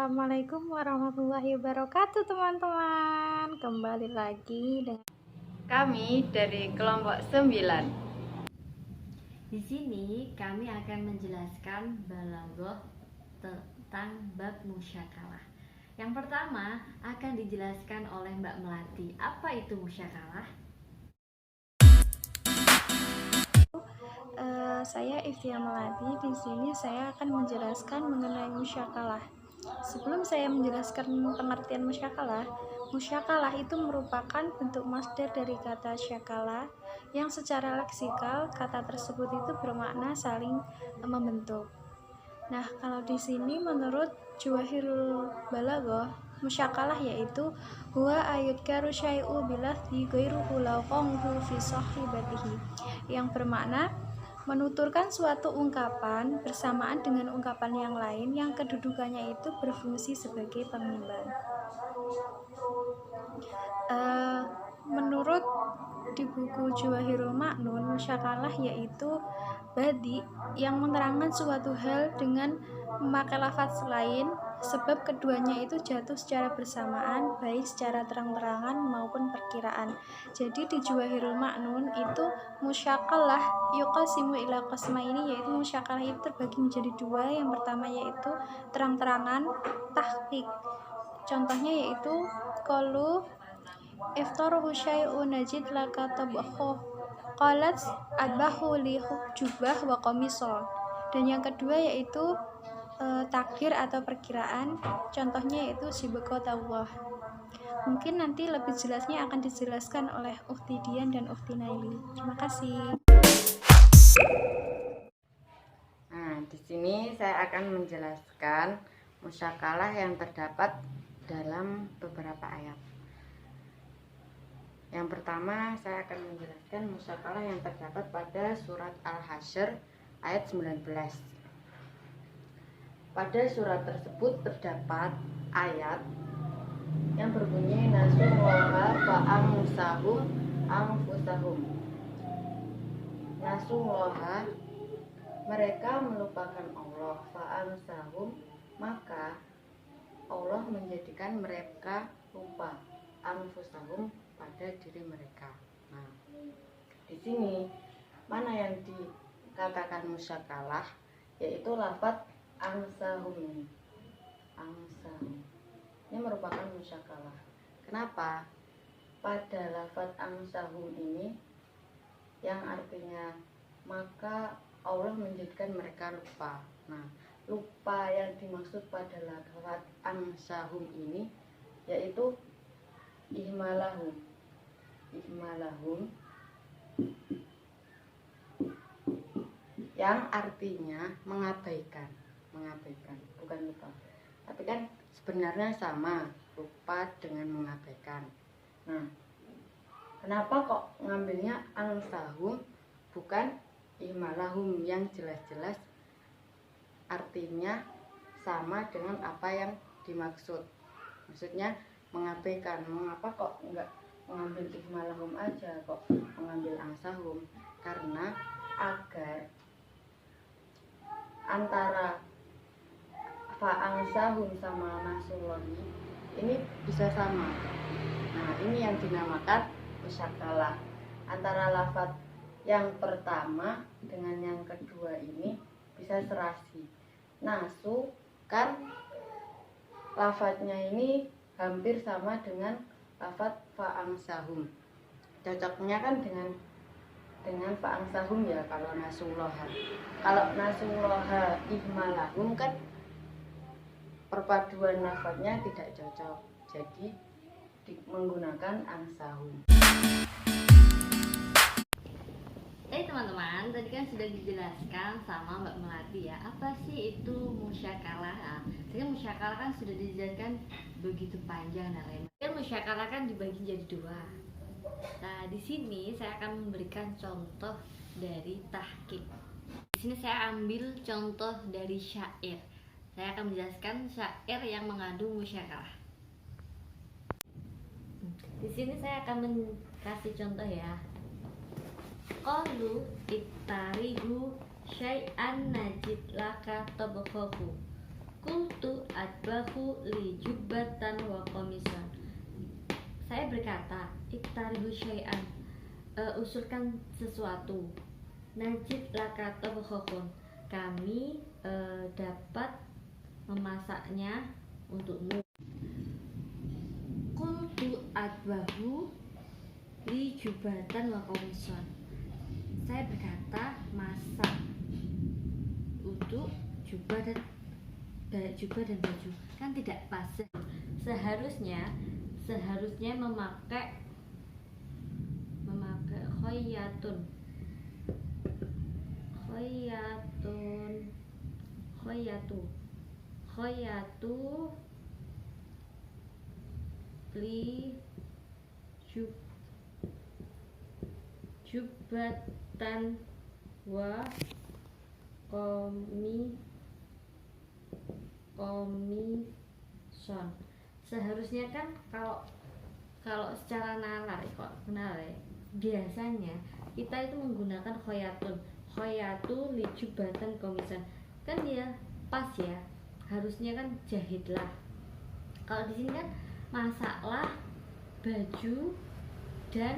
Assalamualaikum warahmatullahi wabarakatuh teman-teman. Kembali lagi dengan Kami dari kelompok 9. Di sini kami akan menjelaskan balaghah tentang bab musyakalah. Yang pertama akan dijelaskan oleh Mbak Melati. Apa itu musyakalah? saya Iftia Melati. Di sini saya akan menjelaskan mengenai musyakalah. Sebelum saya menjelaskan pengertian musyakalah, musyakalah itu merupakan bentuk masdar dari kata syakala yang secara leksikal kata tersebut itu bermakna saling membentuk. Nah, kalau di sini menurut Jawahirul Balaghah, musyakalah yaitu huwa ayudkaru syai'u bilafzi ghairuhu laqahu fi sahibatihi, yang bermakna menuturkan suatu ungkapan bersamaan dengan ungkapan yang lain yang kedudukannya itu berfungsi sebagai pengimbang. Menurut di buku Jawahirul Ma'nun, musyakalah yaitu badi yang menerangkan suatu hal dengan memakai lafaz lain, sebab keduanya itu jatuh secara bersamaan, baik secara terang-terangan maupun perkiraan. Jadi di Jawahirul Ma'nun itu musyakalah yuqasimu ila qasmaini, yaitu musyakalah itu terbagi menjadi dua. Yang pertama yaitu terang-terangan, tahqiq. Contohnya yaitu qalu iftarahu syai'un najid laka tabakhu qalat adbahu li jubah wa qamisa. Dan yang kedua yaitu takdir atau perkiraan, contohnya yaitu sibqatullah. Mungkin nanti lebih jelasnya akan dijelaskan oleh Ukhti Dian dan Ukhti Naili. Terima kasih. Nah, di sini saya akan menjelaskan musyakalah yang terdapat dalam beberapa ayat. Yang pertama, saya akan menjelaskan musyakalah yang terdapat pada surat Al-Hasyr ayat 19. Pada surat tersebut terdapat ayat yang berbunyi nasullaha fa'amsahum anfusahum. Nasullaha, mereka melupakan Allah, fa'amsahum, maka Allah menjadikan mereka lupa, anfusahum, pada diri mereka. Nah, di sini mana yang dikatakan musyakalah, yaitu lafadz ansahum ini. Ansahum ini merupakan musyakalah. Kenapa? Pada lafadz ansahum ini yang artinya maka Allah menjadikan mereka lupa. Nah, lupa yang dimaksud pada lafadz ansahum ini yaitu ihmalahum. Ihmalahum yang artinya mengabaikan, bukan lupa. Tapi kan sebenarnya sama, lupa dengan mengabaikan. Nah, kenapa kok ngambilnya ansahum bukan ihmalahum yang jelas-jelas artinya sama dengan apa yang dimaksud? Maksudnya mengabaikan. Mengapa kok enggak mengambil ihmalahum aja, kok mengambil ansahum? Karena agar antara fa'angsahum sama nasullahi ini bisa sama. Nah, ini yang dinamakan musyakalah. Antara lafadz yang pertama dengan yang kedua ini bisa serasi. Nasu kan lafadznya ini hampir sama dengan lafadz fa'angsahum. Cocoknya kan dengan fa'angsahum ya kalau nasullaha. Kalau nasullaha ihmalahum kan perpaduan lafadznya tidak cocok. Jadi menggunakan ansahum. Teman-teman, tadi kan sudah dijelaskan sama Mbak Melati ya, apa sih itu musyakalah? Nah, jadi musyakalah kan sudah dijelaskan begitu panjang dan lain. Kan musyakalah kan dibagi jadi dua. Nah, di sini saya akan memberikan contoh dari tahqiq. Di sini saya ambil contoh dari syair. Saya akan menjelaskan syair yang mengandung musyakalah. Di sini saya akan kasih contoh ya. Qalu ittarihu syai'an najid laka tabakhahu. Qultu atbahu li jubbatan wa qamisan. Saya berkata, iktarihu syai'an, usulkan sesuatu. Najid laka tabkhakun, kami dapat memasaknya untukmu. Qultu atbahu li jubbatan wa qamisan. Saya berkata, masak untuk jubah dan baju. Kan tidak pas. Seharusnya memakai khoyatun li jubbatan wa komison. Seharusnya kan kalau secara nalar biasanya kita itu menggunakan khoyatu li jubbatan komison, kan dia pas ya, harusnya kan jahitlah. Kalau di sini kan masaklah baju dan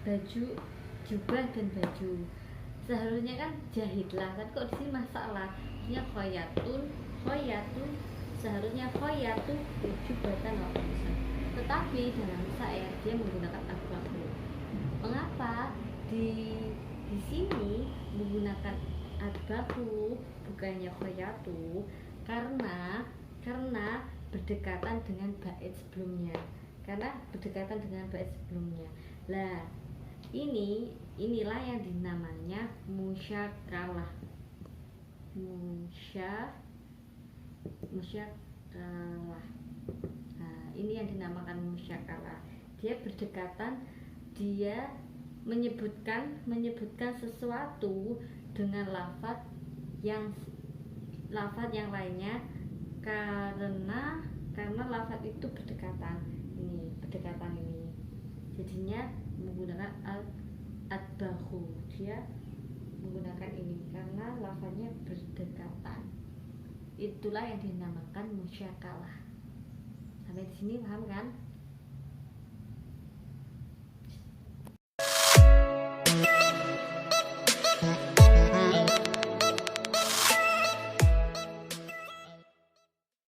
baju, jubah dan baju. Seharusnya kan jahitlah, tapi kok di sini masaklah. Artinya khoyatu, seharusnya khoyatu jubatan wa qamisan. Tetapi dalam syair dia menggunakan atbahu. Mengapa di sini menggunakan atbahu bukannya khoyatu? Karena berdekatan dengan bait sebelumnya. Lah, inilah yang dinamanya musyakalah. Nah, ini yang dinamakan musyakalah. Dia berdekatan, dia menyebutkan sesuatu dengan lafaz yang lainnya karena lafaz itu berdekatan ini. Jadinya menggunakan atbahu, dia menggunakan ini karena lafaznya berdekatan. Itulah yang dinamakan musyakalah. Sampai di sini paham kan?